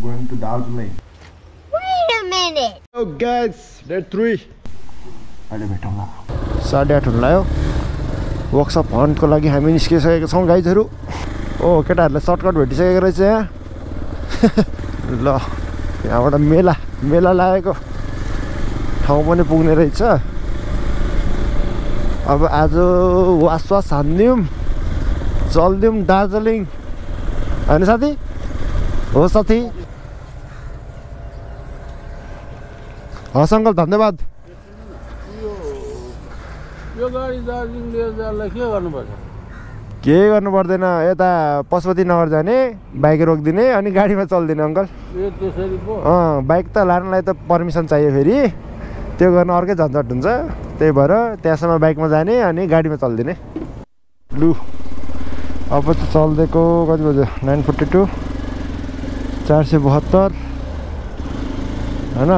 Going to Darjeeling. Wait a minute. Oh guys, day 3. अहिले भेटौँला 8:30 हुन लाग्यो वर्कसप हन्टको लागि हामी निस्किसकेका छौँ गाइजहरू ओ केटाहरूले सर्टकट भेटिसकेको रहेछ यहाँ ल यहाँबाट मेला लागेको ठाउँ पनि पुग्ने रहेछ अब आज वास हान्दिउँ चल्दिउँ दार्जिलिङ होइन साथी हो साथी हस् अङ्कल धन्यवाद यो गाडी दार्जिलिङ लिएर जानलाई के गर्नुपर्छ केही गर्नु पर्दैन यता पशुपति नगर जाने बाइक रोकिदिने अनि गाडीमा चल्दिने अङ्कल ए त्यसरी पो बाइक त लानलाई त पर्मिसन चाहियो फेरि त्यो गर्न अर्कै झन्झट हुन्छ त्यही भएर त्यहाँसम्म बाइकमा जाने अनि गाडीमा चल्दिने लु अब चाहिँ चल्दिएको कति बज्यो 9:42 472 होइन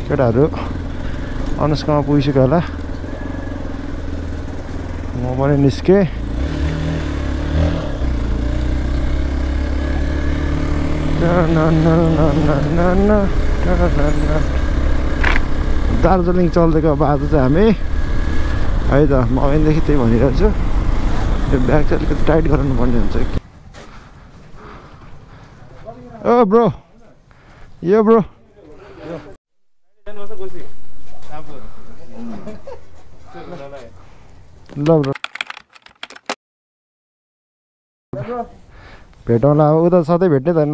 केटाहरू अनुष्कामा पुगिसक्यो होला म पनि निस्केँ दार्जिलिङ चल्दिएको अब आज चाहिँ हामी है त म अहिलेदेखि त्यही भनिरहेको छु यो ब्याग चाहिँ अलिकति टाइट गराउनु पर्ने हुन्छ ओ ब्रो यो ब्रो ल ब्रो भेटौँला अब उता सधैँ भेट्ने त ल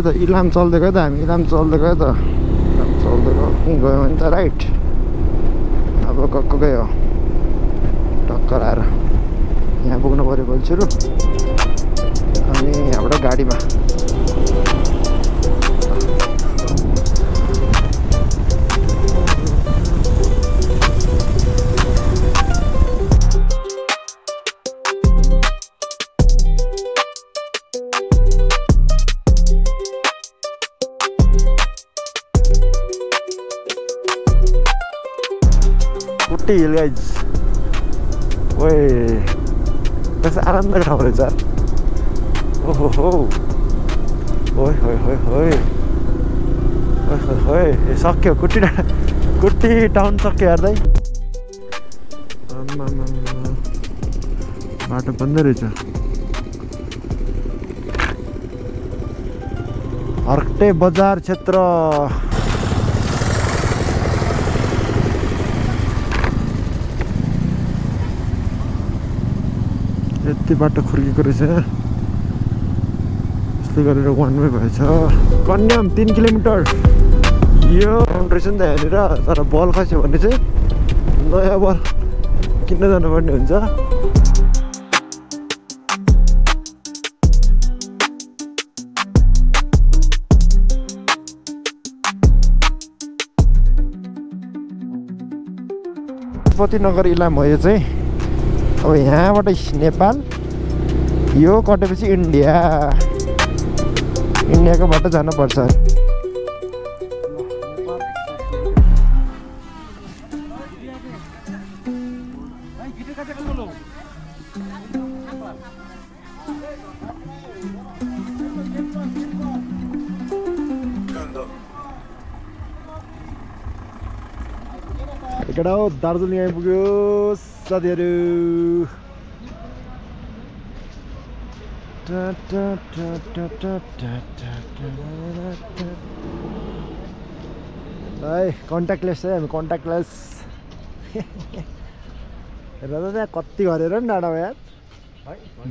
त इलाम चल्दिएको त हामी इलाम चल्दिएको त चल्दिएको गयो भने त राइट अब गएकै हो टक्कर आएर यहाँ पुग्नु पऱ्यो बल्छुरु अनि यहाँबाट गाडीमा कुट्टी हिल गाइज ओए कस्तो आनन्दको ठाउँ रहेछ ओहो हो ओए होय होय होय होय होय ए सक्यो कुट्टी टाउन सक्यो हेर्दै बाटो बन्दै रहेछ हर्टे बजार क्षेत्र यति बाटो खुर्केको रहेछ यस्तै गरेर वानवे भएछ कन्याम 3 किलोमिटर यो ग्राउन्ड रहेछ नि त यहाँनिर तर बल खस्यो भने चाहिँ नयाँ बल किन्न जानुपर्ने हुन्छ पशुपति नगर इलाम हो यो चाहिँ अब यहाँबाट नेपाल यो कटेपछि इन्डियाको बाटो जानुपर्छ केटा हो दार्जिलिङ आइपुग्यो साथीहरू है कन्ट्याक्टलेस है हामी कन्ट्याक्टलेस हेर त त्यहाँ कति गरेर नि डाँडामा यार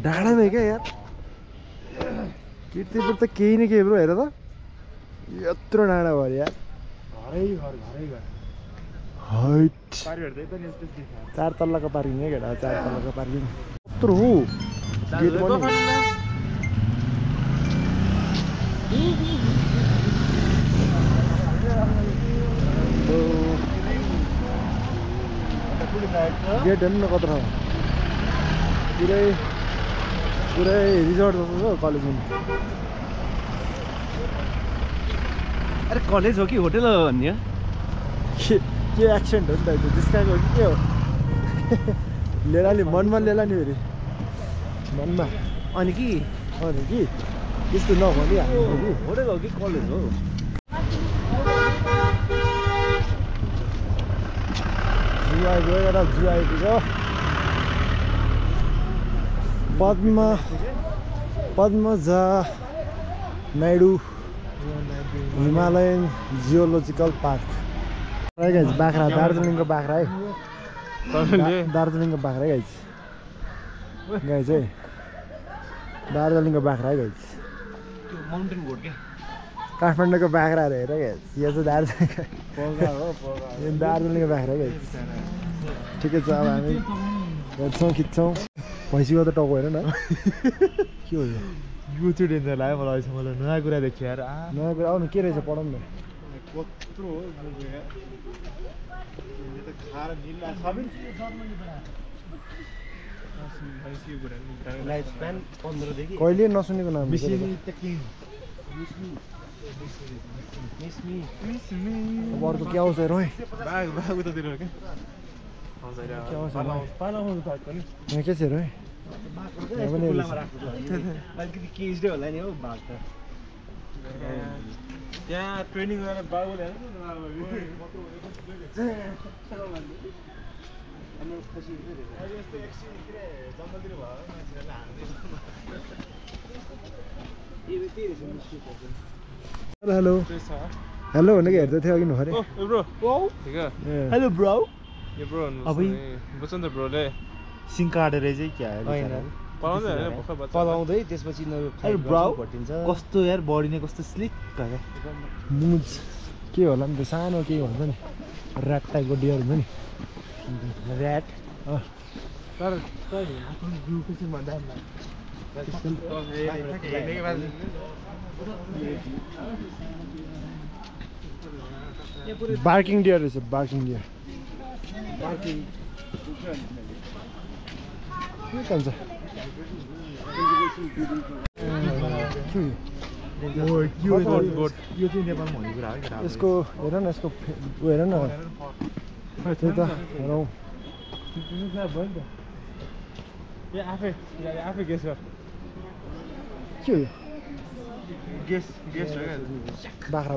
डाँडामै क्या यार किर्तिपुर त केही न केही ब्रो हेर त यत्रो डाँडा भयो यार घरै घर हाइट 4 तल्लाको पार्किङ है केटा 4 तल्लाको पार्किङ यत्रो हो गेट पनि गेट हेर्नु न कत्रो पुरै रिजोर्ट जस्तो छ कलेज अरे कलेज हो कि होटल हो भन्ने के एक्सेन्ट हो नि त त्यसकाको कि के हो लेला नि मनमा लेला नि फेरि मनमा अनि कि त्यस्तो नभनी हाल्नु कि होटल हो कि कलेज हो जू आइपुग्यो एउटा जू आइपुग्यो Padmaja Naidu Himalayan geological park बाख्रा दार्जिलिङको बाख्रा है दार्जिलिङको बाख्रा है गाइज है दार्जिलिङको बाख्रा है गाइज माउन्टेन गोट क्या काठमाडौँको बाख्राहरू हेर गाइज यो चाहिँ दार्जिलिङको बाख्रा है गाइज ठिकै छ अब हामी हेर्छौँ खिच्छौँ भैँसीको त टाउको हेर न के हो यो चाहिँ डेन्जर लाग्यो मलाई अहिलेसम्म नयाँ कुरा देखियो यार नयाँ कुरा आउनु के रहेछ पढाउनु न कत्रो हो कहिले नसुनेको नाम अब अर्को के आउँछ हेर है यहाँ के छ हेर है अलिकति केजडै होला नि हौ भाग त त्यहाँ ट्रेनिङ गरेर बाबुले हेलो हेलो भनेको हेर्दै थियो अघि नखरे हेलो ब्रो यो ब्रो अबे बुझ्छ नि त ब्रोले सिङ काटेर चाहिँ क्या पलाउँदै त्यसपछि कस्तो यार बडी नै कस्तो स्लिक मुज के होला नि त सानो के भन्छ नि ऱ्याट टाइपको डियर हुन्छ नि ऱ्याट तर बार्किङ डियर रहेछ बार्किङ डियर के भन्छ यो चाहिँ नेपालमा हुने कुरा हो यसको हेर न यसको ऊ हेर न त्यही त हेरौँ आफै गेस गर के हो गेस हो बाख्रा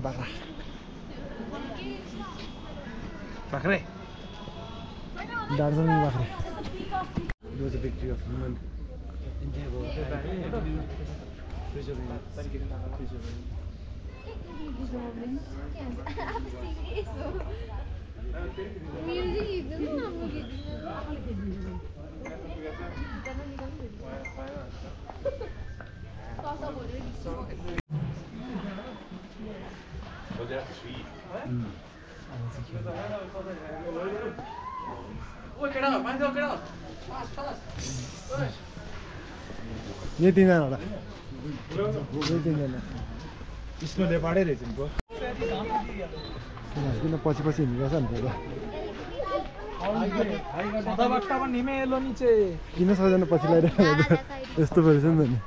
बाख्रे दार्जिलिङ बाख्रा It was a victory of human endeavor. यो तिनजना होला यो तिनजना इसको नेपालै रहेछ नि ब्रो किन पछि हिँडिरहेछ नि त किन सबैजना पछि लगाइरहेको यस्तो परेछ नि त नि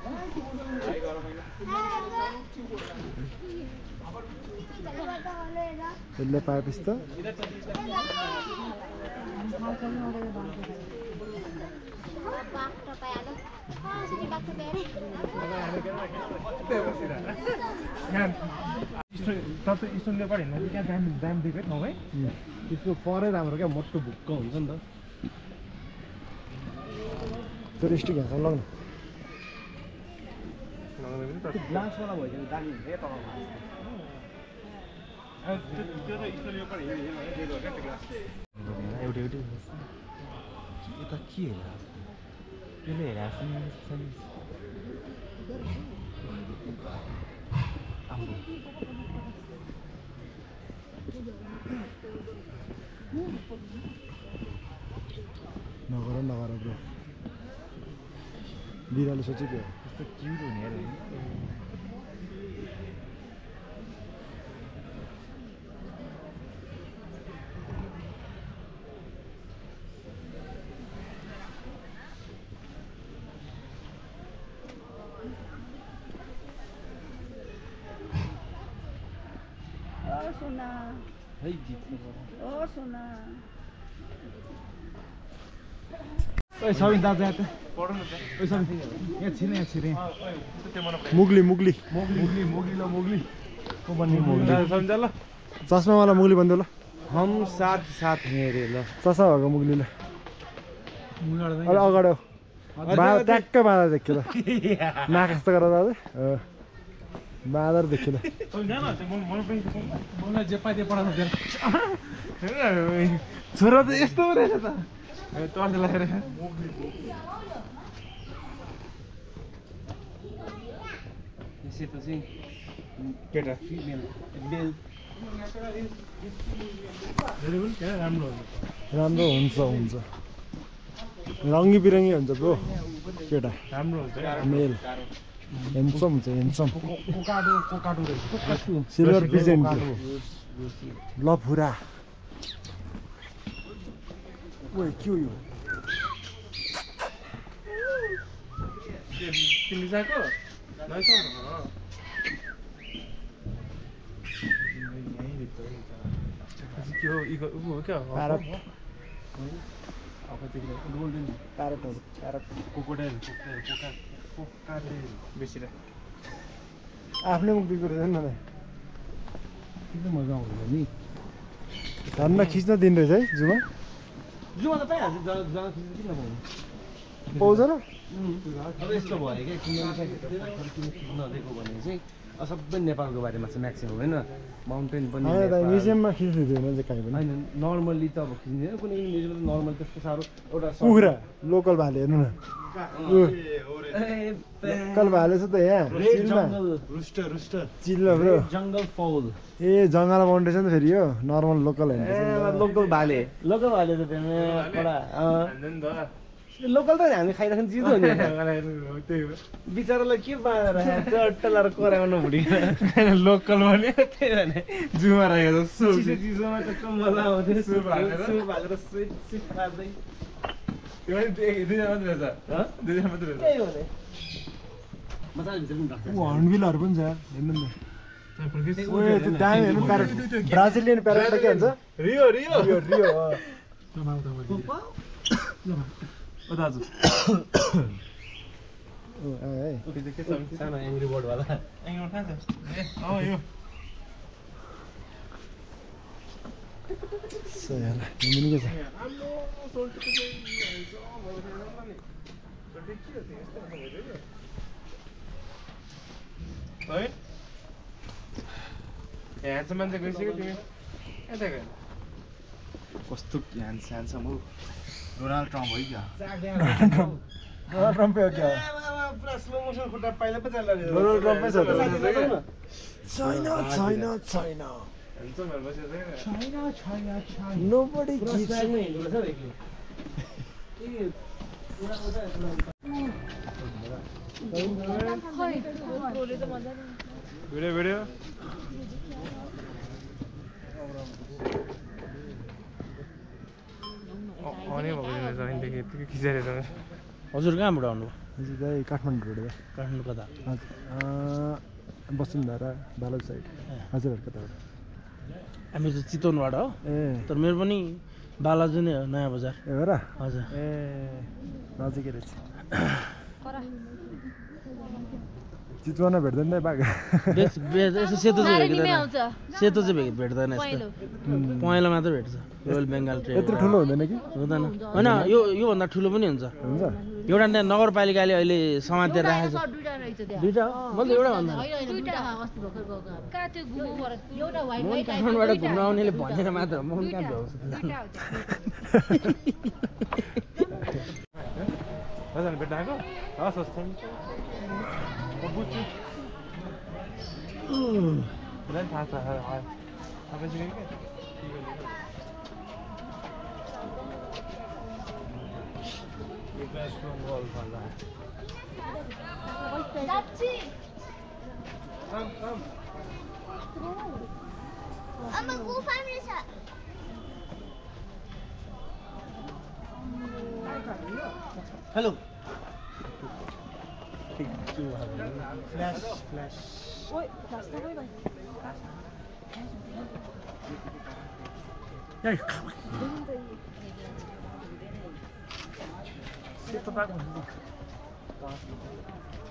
यसले पाएपछि त त्यसको परै राम्रो क्या मोटो भुक्क हुन्छ नि त त्यो स्टिक हाँस्न लग्नु ग्लासवाला भयो दामी हुन्छ एउटा यता के हेरेर त्यसले हेरेको नगर ब्रो बिरालो सोचेको हो त्यस्तो क्युट हुने यार Sonar. है जित्नु Oh, Sonar. ओइ सबिन दाजु यहाँ त पढ्नु त ओइ सबिन यहाँ छिन मुगली मुगली मोगली को भन्ने मुगली सम्झ ल चस्मावाला मुगली भन्दै ल हम साथ साथ हैं रे ल चस्मा भएको मुगली ल अलि अगाडि बाँदर ट्याक्कै बाँदर देखियो ल नाक जस्तो गरेर दाजु बाँदर देखियो ल मलाई जे पाइदिए पढाउँछ छोरा त यस्तो रहेछ त टर्च लगाएर सेतो चाहिँ केटा फिमेल मेल राम्रो हुन्छ रङ्गी बिरङ्गी हुन्छ ब्रो केटा राम्रो हुन्छ मेल हेन्डसम हुन्छ हेन्डसम कोकाडो रहेछ सिल्भर पिजेन्ट लफुरा ओइ के हो यो तिमी जाको प्यारट प्यारटहरू आफ्नै मुख दिएको रहेछ नि एकदम मजा आउँदैन नि धन्न खिच्न दिने रहेछ है जुमा जुमा त पाइहाल्छ जग्गा खिच्नु किन पाउँछ र अब यस्तो भयो क्या किन नदिएको भने चाहिँ सबै नेपालको बारेमा चाहिँ म्याक्सिमम होइन माउन्टेन पनि म्युजियममा खिच्नु दिँदैन चाहिँ कहीँ पनि होइन नर्मल्ली त अब खिच्दैन कुनै पनि म्युजियममा नर्मल त्यस्तो साह्रो एउटा कुखुरा लोकल भाले हेर्नु न लोकल भाले छ त यहाँ चिल्लो ब्रो जङ्गल फाउल ए जङ्गल बाउन्ड्री छ नि त फेरि यो नर्मल लोकल होइन लोकल भाले त लोकल त हामी खाइराख्नु चिजो हो नि बिचरालाई के बाँधेर टट्टलाएर कराउनु भुडी लोकल भने त्यही भने जुमा रहेको चिसोमा टक्क मजा आउँथ्यो सुप हालेर स्विट खाँदै दुईजना मात्रै रहेछ त्यही भने मजाले भित्र पनि राख्छ हर्नबिलहरू पनि छ हेर्नु न त्यो दामी हेर्नु प्यारेट ब्राजिलियन प्यारेट के भन्छ रियो ओ दाजु सानो एङ्ग्री बर्डवाला यो सही होला हिँड्नु के छ ह्यान्डसम मान्छे गइसक्यो तिमी यता गयो कस्तो ह्यान्डसम हो डोनाल्ड ट्रम्प हो क्या डोनाल्ड ट्रम्पै हो क्या पुरा स्लो मोसन खुट्टा पाइला पो चल्ला डोनाल्ड ट्रम्पै छ त छैन nobody gives भिडियो आउने भएको छैनदेखि यतिकै खिचेर हजुर कहाँबाट आउनु हजुर दाइ काठमाडौँबाट काठमाडौँ कता हजुर वसुन्धरा बालक साइड हजुरहरू कताबाट हामी त चितवनबाट हो ए तर मेरो पनि बालाजु नै हो नयाँ बजार ए हो र हजुर ए नजिकै रहेछ चितवनमा भेट्दैन नि बाघ यसो सेतो चाहिँ भेट्दैन यस्तो पहेँलो मात्रै भेट्छ रोयल बेङ्गाल ट्रेन यत्रो ठुलो हुँदैन कि हुँदैन होइन योभन्दा ठुलो पनि हुन्छ एउटा त्यहाँ नगरपालिकाले अहिले समातेर राखेको छ दुईवटा हो मैले एउटा भन्दा काठमाडौँबाट घुम्न आउनेले भनेर मात्र म कहाँ भ्याउँछु भेट्टाएको हस् हस् बुझ्छु थाहा छ I'm gonna go 5 minutes up. Hello flash त्यस्तो पाएको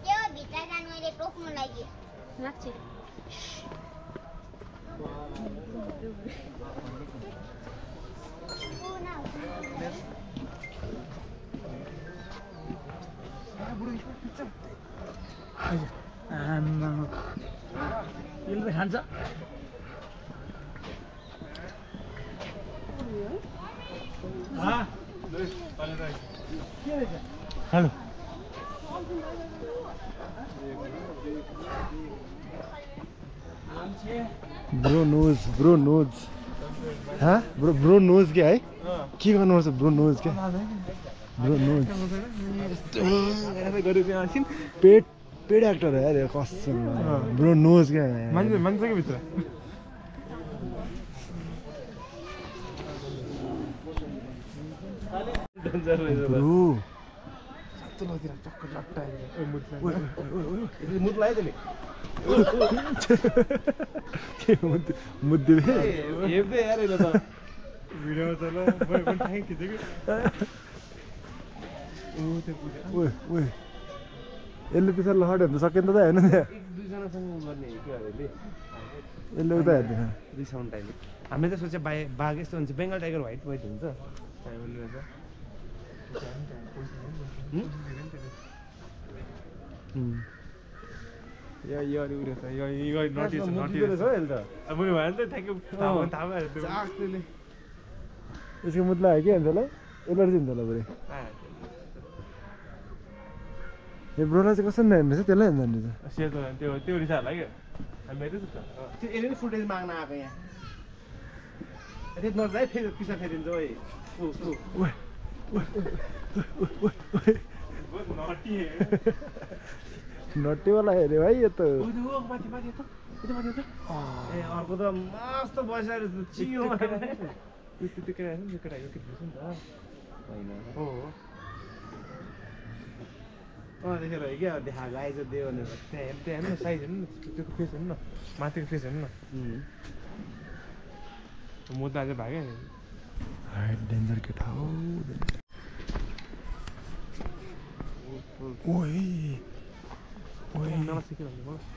त्यो भित्र जानु मैले टोक्नु लागि लाग्छ यसले खान्छ हेलो ब्रो नोज हाँ ब्रो नोज क्या है के गर्नुपर्छ ब्रो नोज क्या ब्रो नोज पेड एक्टर हो यार कसम ब्रो नोज क्या मान्छेको भित्र ब्रो मुद्दे हेर्दै यार यसले त भिडियोमा त ल मैले पनि ठ्याङ खिचेको यसले पछाडि लहट हेर्नु सकेन त हेर्नु त्यहाँ दुईजनासँग गर्ने के अरे यसले उता हेर्दैन रिसाउन्ड टाइमले हामीले त सोचे बाघ यस्तो हुन्छ बेङ्गल टाइगर व्हाइट हुन्छ यो अलि उयो छ यो नटी छ नटी रहेछ हो यसले त अब मैले भने त ठ्याक्कै थाहा भयो यसको मुद्दा हो कि हुन्छ होला एलर्जी हुन्छ होला पुरै यो ब्रोलाई चाहिँ कसरी नहेर्नु रहेछ त्यसलाई हेर्नु रहेछ सेतो त्यो रिसा होला क्या मेरो त त्यो यसले फुटेज माग्न आएको यहाँ त्यति नजाइ फेरि पिसा फेरिन्छ ओइ नटीवाला हेऱ्यो भाइ यो त ए अर्को त मस्त बसिरहेको चियो देखेर क्या देखाएको आइज दियो भनेर त्यहाँ हेर्नु न साइज हेर्नु न त्यो फेस हेर्नु न माथिको फेस हेर्नु न मुद्दा चाहिँ भाग्यो डेन्जर केटा हो ओइ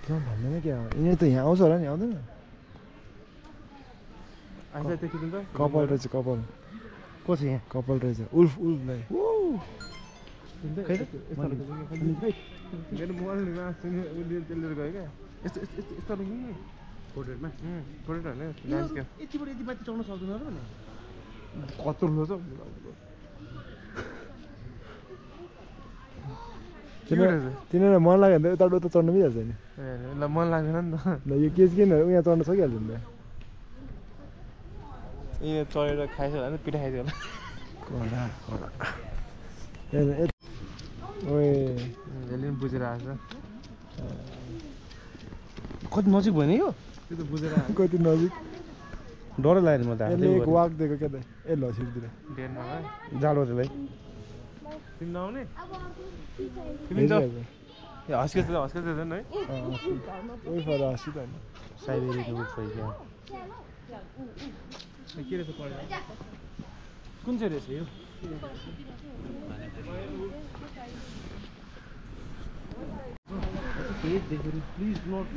भन्दैन क्या यिनीहरू त यहाँ आउँछ होला नि आउँदैन कपाल रहेछ कपाल को छ यहाँ कपाल रहेछ उल्फ दाइ मेरो मोबाइल त्यसले गयो क्या यस्तो पोर्ट्रेटमा पोर्ट्रेट होइन ल्यान्डस्केप यतिबाट यति माथि चढ्न सक्दैन र भने कत्रो लो छ तिनीहरूलाई मन लाग्यो भने त यता उता चढ्नु पनि हाल्छ नि ल मन लाग्दैन नि त यो के किन उहाँ चढ्न सकिहाल्छ नि त यहाँ चढेर खाइसक्यो होला पिठा खाइसक्यो होला यसले पनि बुझेर आएको छ कति नजिक भयो नि यो त्यो त बुझेर कति नजिक डरै लाग्यो म त यसले एक वाक दिएको क्या त ए ल सिटतिर डेनमा है जाडो त्यसलाई तिमी नआउने तिमी त हस्केछ है ओइ फर हाँसी त नि साइबेरियाको बुक छ क्या के रहेछ पढेर कुन चाहिँ रहेछ यो प्लिज नट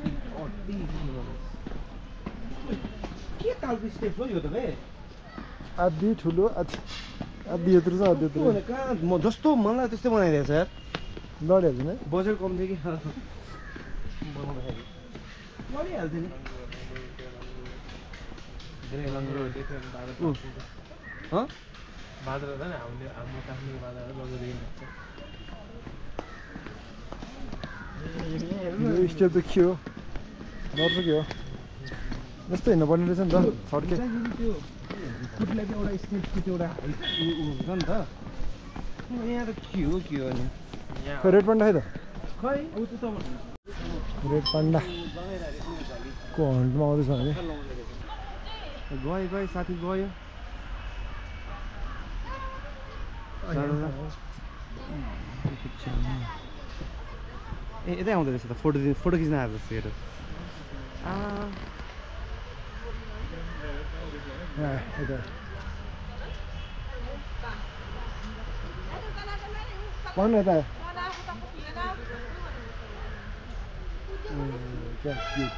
के खालको स्टेप हो यो त भाइ आधी ठुलो आधी यत्रो छ आधी यत्रो कहाँ म जस्तो मलाई त्यस्तै बनाइदिएछ यार लडिहाल्छ नि बजेट कम थियो कि बनाउँदाखेरि लडिहाल्थ्यो नि बाँदर नि हाम्रो काश्मीर बाँदर यो स्टेप त के हो नर्छ के हो यस्तो हिँड्नुपर्ने रहेछ नि त छड्के कुटीलाई चाहिँ एउटा स्टेप एउटा हुन्छ नि त यहाँ त के हो नि खै रेड पान्डा खै त खै रेड पान्डा को हन्टमा आउँदैछ भने गयो साथी गयो ए यतै आउँदो रहेछ त फोटो खिच्न आएको जस्तो हेर भन्नु यता क्या cute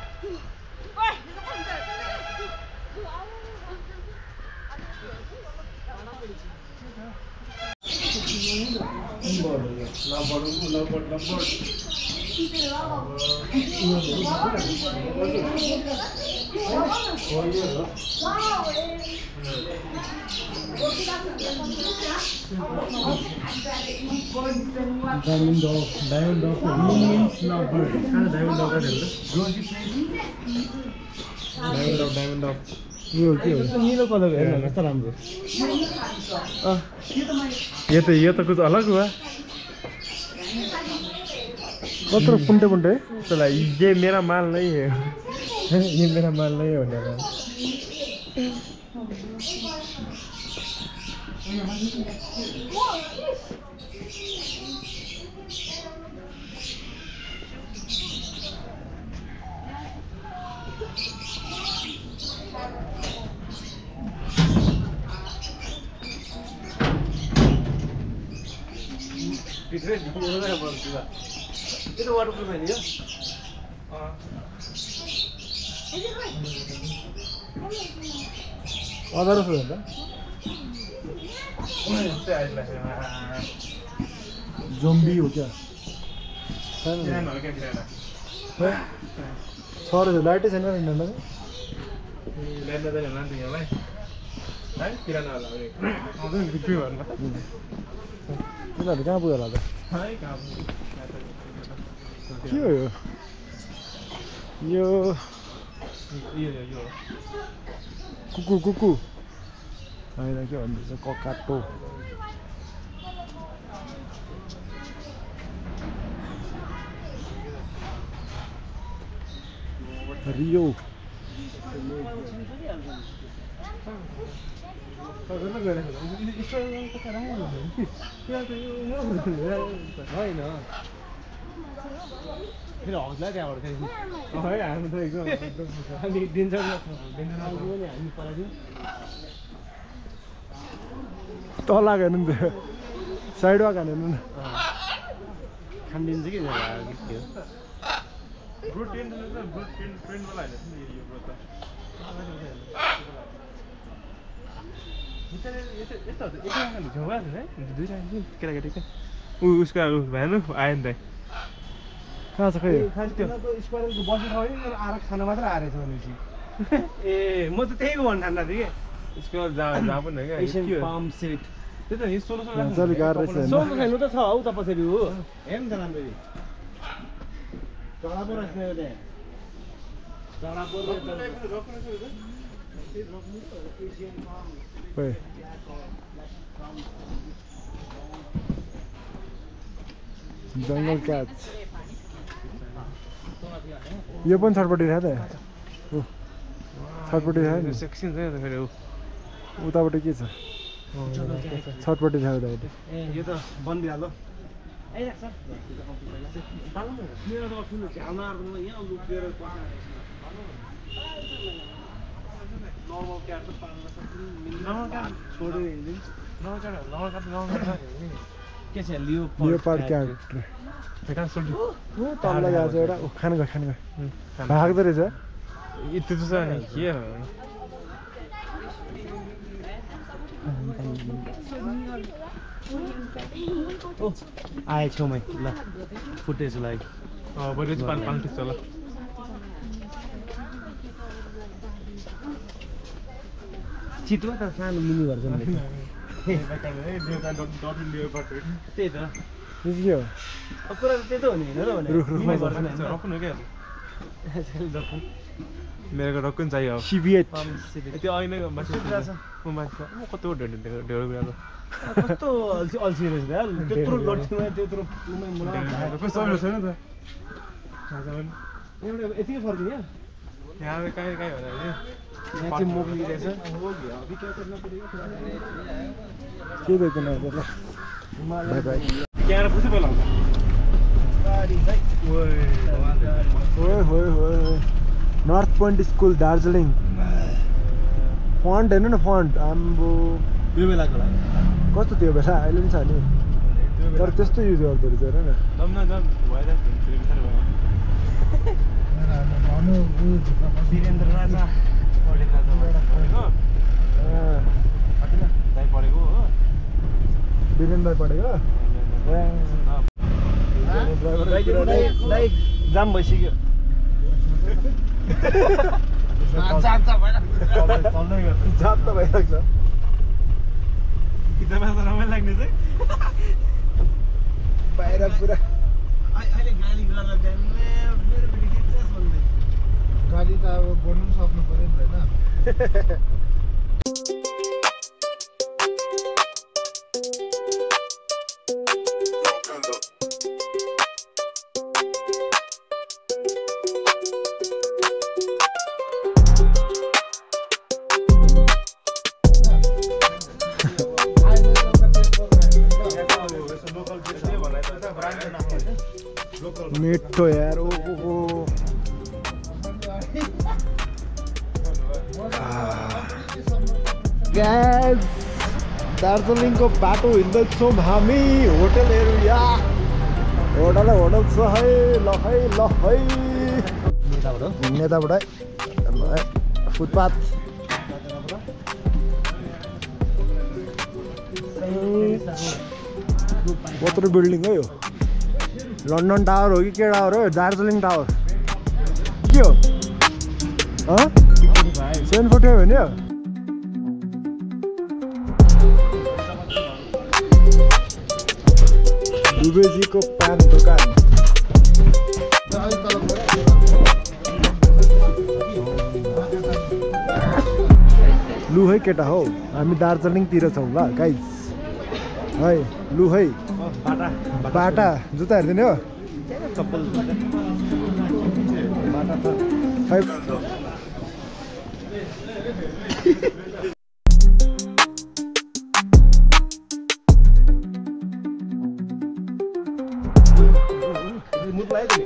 Diamond dog means lovebird. Diamond dog diamond dog. यो के हो नीलो कलर हेर्न कस्तो राम्रो यो त कुछ अलग हुआ कत्रो पुन्टे पुन्टे चला ये मेरा माल नहीं है ये मेरा माल नहीं है भनेर itu waterproof ini ya? Waterproof है ना? Zombie हो क्या? सर लाइट है ना इंडियन में? लाइट तो नहीं है भाई। है किराना वाला एक। अबे बिक्री वाला। तिनीहरु कहाँ पुग्यो होला त के हो यो कुकु कुकु होइन के भन्दैछ ककाटो रियो होइन फेरि हौसला त्यहाँबाट फेरि है हामी त एकदम हामी दिन्छौँ नि हामी पराइदिउँ तल हेर्नु नि त्यो साइडमा हेर्नु न खानिदिन्छ कि ब्रुट टेन्ट वाला हैन नि यो ब्रुट यस्तो एकैजना झोगा छ है दुईजना केटाकेटी उसको भएन आयो नि त कहाँ छ खै खास त्यो स्क्वायरको बस्नु छ भने आएर खाना मात्र आएछ भनेपछि ए म त त्यही भन्न ठान्दा थिएँ कि यसको जहाँ पनि हो क्या एसियन पाम सेट त्यही त नि सोलो चल गाह्रो रहेछ सोल्नु छैन त छ हौ त पछाडि हो हेर्नु त राम्ररी चढा पो रहेछ त्यहाँ चढा पो ओइ जङ्गल क्याच यो पनि छटपट्टि छ त छटपट्टि छ नि सेक्सन छ त फेरि उतापट्टि के छ छटपट्टि छ उतापट्टि यो त बन्दिहाल्यो मेरो त ठुलो झ्यालमा यहाँ लुकेर नर्मल क्याट त पाल्न सक्दैन के छ लियोपार्ड क्याट भेटा सोल्जु तल गएको छ एउटा खान गयो भाग्दो रहेछ यति त छ नि के हो आए छेउमै ल फुटेज लागि बरु चाहिँ पाल्छ होला चितुवा त सानो मिनी भर्जन त्यही त के हो कुरा त त्यही त हो नि होइन र मेरो रक्कुन चाहियो सिबिएट त्यो ऐनाको मान्छे म मान्छे म कस्तो ढेँडो कुराको कस्तो अल्छी रहेछ त्यत्रो लट्ठीमा त्यत्रो छैन त यतिकै फर्किने यहाँ कहीँ होला यहाँ चाहिँ मोगली रहेछ के देख्दैन ल बाई बाई क्यामेरा पुसी पहिला north point school Darjeeling font हेर्नु न फन्ट आम्बो यो बेलाको लागि कस्तो थियो बेला अहिले पनि छ नि तर त्यस्तो युज गर्दो रहेछ हेर न वीरेन्द्र राजा पढेको हो वीरेन्द्र पढेको जाम भइसक्यो जात त भइरहेको छ किताबमा त रमाइलो लाग्ने चाहिँ बाहिर पुरा अहिले गाली गर्न जाने मेरो भिडियो खिच्छस् भन्दै गाली त अब गर्नु पनि सक्नु पर्यो नि होइन मिठो यार ओ गाइस दार्जिलिङको बाटो हिँड्दैछौँ हामी होटल एरिया होटल छ है ल है नेताबाट फुटपाथ कत्रो बिल्डिङ हो यो लन्डन टावर हो कि के टावर हो दार्जिलिङ टावर के हो 740 हो नि दुबेजीको पान दोकान लु है केटा हौ हामी दार्जिलिङतिर छौँ ल गाइज है लु है बाटा जुत्ता हेरिदिने हो चप्पल खै मुख लाग्यो